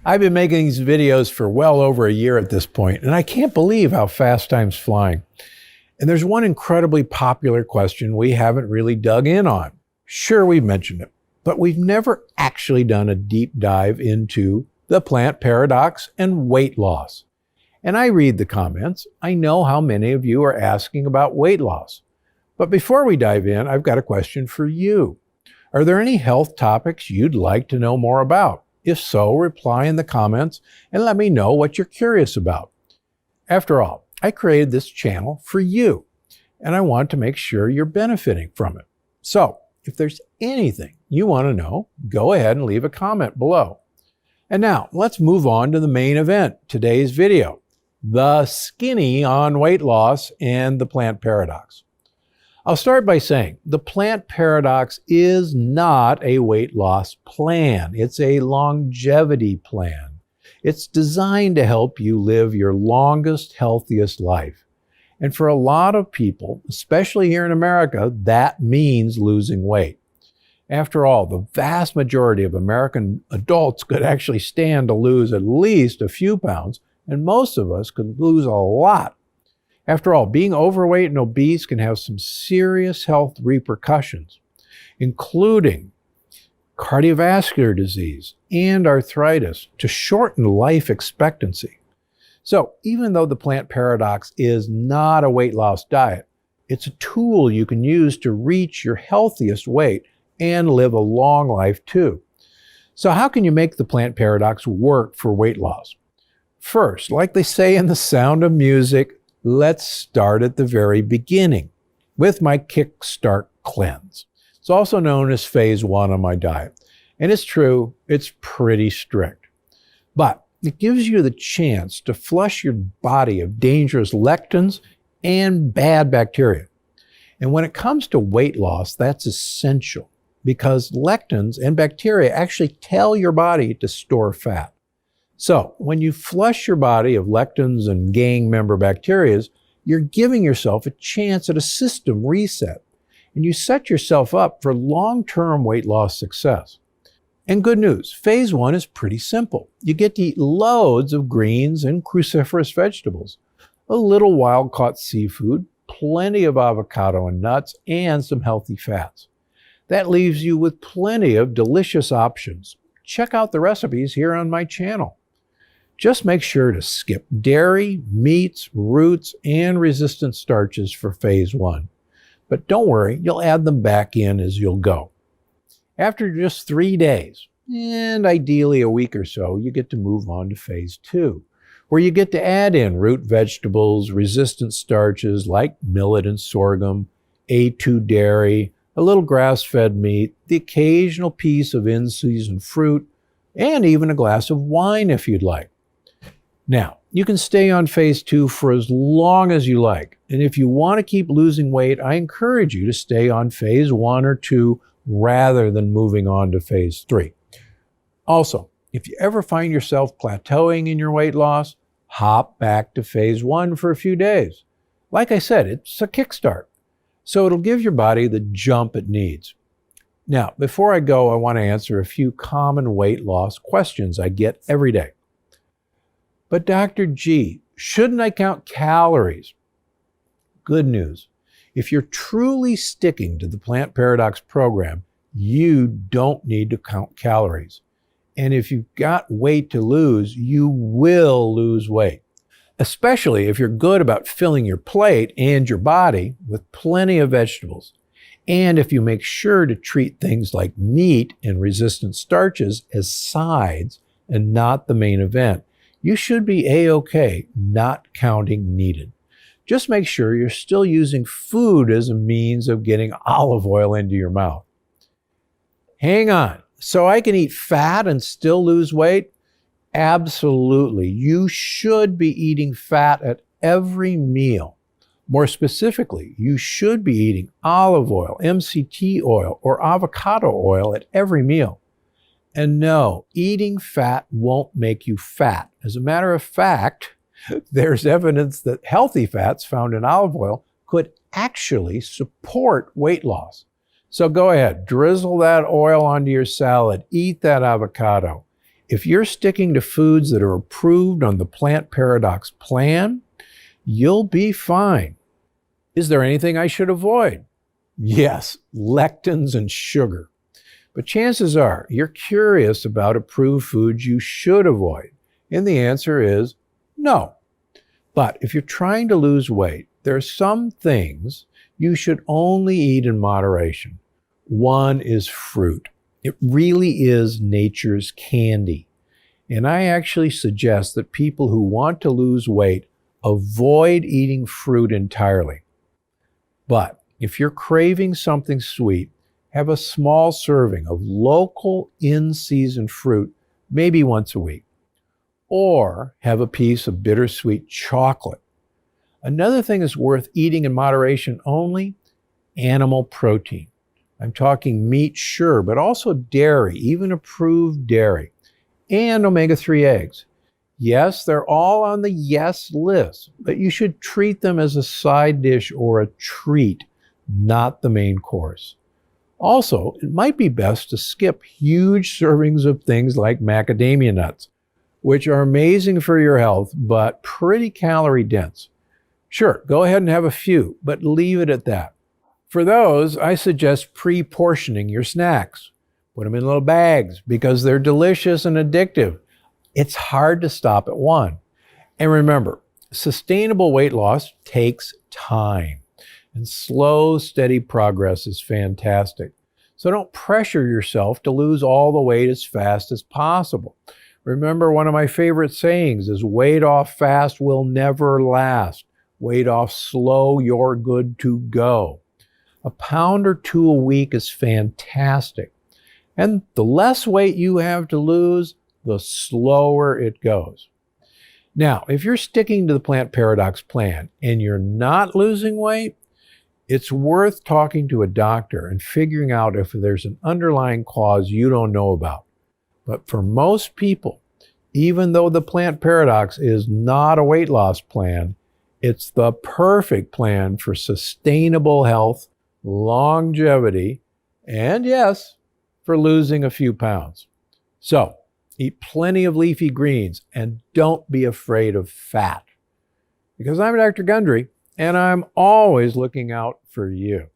I've been making these videos for well over a year at this point, and I can't believe how fast time's flying. And there's one incredibly popular question we haven't really dug in on. Sure, we've mentioned it, but we've never actually done a deep dive into the plant paradox and weight loss. And I read the comments. I know how many of you are asking about weight loss. But before we dive in, I've got a question for you. Are there any health topics you'd like to know more about? If so, reply in the comments and let me know what you're curious about. After all, I created this channel for you, and I want to make sure you're benefiting from it. So, if there's anything you want to know, go ahead and leave a comment below. And now, let's move on to the main event, today's video, the skinny on weight loss and the plant paradox. I'll start by saying the plant paradox is not a weight loss plan. It's a longevity plan. It's designed to help you live your longest, healthiest life. And for a lot of people, especially here in America, that means losing weight. After all, the vast majority of American adults could actually stand to lose at least a few pounds, and most of us could lose a lot. After all, being overweight and obese can have some serious health repercussions, including cardiovascular disease and arthritis, to shorten life expectancy. So even though the plant paradox is not a weight loss diet, it's a tool you can use to reach your healthiest weight and live a long life too. So how can you make the plant paradox work for weight loss? First, like they say in The Sound of Music, let's start at the very beginning with my Kickstart Cleanse. It's also known as phase 1 of my diet. And it's true, it's pretty strict. But it gives you the chance to flush your body of dangerous lectins and bad bacteria. And when it comes to weight loss, that's essential because lectins and bacteria actually tell your body to store fat. So when you flush your body of lectins and gang member bacteria, you're giving yourself a chance at a system reset, and you set yourself up for long-term weight loss success. And good news, phase 1 is pretty simple. You get to eat loads of greens and cruciferous vegetables, a little wild-caught seafood, plenty of avocado and nuts, and some healthy fats. That leaves you with plenty of delicious options. Check out the recipes here on my channel. Just make sure to skip dairy, meats, roots, and resistant starches for phase 1. But don't worry, you'll add them back in as you'll go. After just 3 days, and ideally a week or so, you get to move on to phase 2, where you get to add in root vegetables, resistant starches like millet and sorghum, A2 dairy, a little grass-fed meat, the occasional piece of in-season fruit, and even a glass of wine if you'd like. Now, you can stay on phase 2 for as long as you like. And if you want to keep losing weight, I encourage you to stay on phase 1 or 2 rather than moving on to phase 3. Also, if you ever find yourself plateauing in your weight loss, hop back to phase 1 for a few days. Like I said, it's a kickstart. So it'll give your body the jump it needs. Now, before I go, I want to answer a few common weight loss questions I get every day. But Dr. G, shouldn't I count calories? Good news. If you're truly sticking to the Plant Paradox program, you don't need to count calories. And if you've got weight to lose, you will lose weight, especially if you're good about filling your plate and your body with plenty of vegetables. And if you make sure to treat things like meat and resistant starches as sides and not the main event, you should be A-OK, not counting needed. Just make sure you're still using food as a means of getting olive oil into your mouth. Hang on, so I can eat fat and still lose weight? Absolutely. You should be eating fat at every meal. More specifically, you should be eating olive oil, MCT oil, or avocado oil at every meal. And no, eating fat won't make you fat. As a matter of fact, there's evidence that healthy fats found in olive oil could actually support weight loss. So go ahead, drizzle that oil onto your salad, eat that avocado. if you're sticking to foods that are approved on the Plant Paradox plan, you'll be fine. Is there anything I should avoid? Yes, lectins and sugar. But chances are you're curious about approved foods you should avoid. And the answer is no. But if you're trying to lose weight, there are some things you should only eat in moderation. One is fruit. It really is nature's candy. And I actually suggest that people who want to lose weight avoid eating fruit entirely. But if you're craving something sweet, have a small serving of local in-season fruit, maybe once a week. Or have a piece of bittersweet chocolate. Another thing that's worth eating in moderation only, animal protein. I'm talking meat, sure, but also dairy, even approved dairy, and omega-3 eggs. Yes, they're all on the yes list, but you should treat them as a side dish or a treat, not the main course. Also, it might be best to skip huge servings of things like macadamia nuts, which are amazing for your health, but pretty calorie dense. Sure, go ahead and have a few, but leave it at that. For those, I suggest pre-portioning your snacks. Put them in little bags because they're delicious and addictive. It's hard to stop at one. And remember, sustainable weight loss takes time. And slow, steady progress is fantastic. So don't pressure yourself to lose all the weight as fast as possible. Remember, one of my favorite sayings is weight off fast will never last. Weight off slow, you're good to go. A pound or two a week is fantastic. And the less weight you have to lose, the slower it goes. Now, if you're sticking to the Plant Paradox plan and you're not losing weight, it's worth talking to a doctor and figuring out if there's an underlying cause you don't know about. But for most people, even though the Plant Paradox is not a weight loss plan, it's the perfect plan for sustainable health, longevity, and yes, for losing a few pounds. So, eat plenty of leafy greens and don't be afraid of fat. Because I'm Dr. Gundry, and I'm always looking out for you.